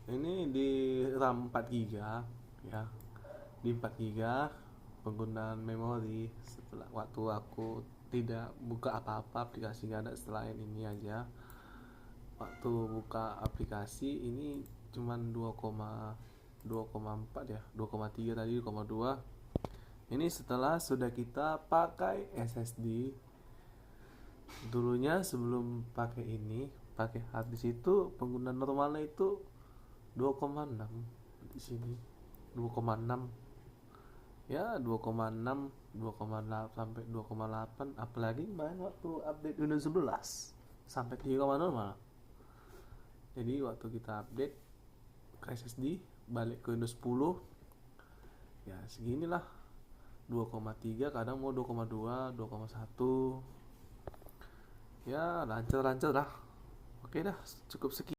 Ini di RAM 4 GB ya. Di 4 GB penggunaan memori setelah waktu aku tidak buka apa-apa aplikasi, nggak ada selain ini aja. Waktu buka aplikasi ini cuman 2,4 ya, 2,3 tadi, 2,2. Ini setelah sudah kita pakai SSD. Dulunya sebelum pakai ini, pakai harddisk itu penggunaan normalnya itu 2,6 di sini. 2,6 ya, 2,6, 2,8 sampai 2,8. Apalagi kemarin waktu update Windows 11 sampai 3,0 malah. Jadi waktu kita update ke SSD balik ke Windows 10 ya seginilah, 2,3, kadang mau 2,2, 2,1. Ya lancar-lancar dah. Oke dah, cukup sekian.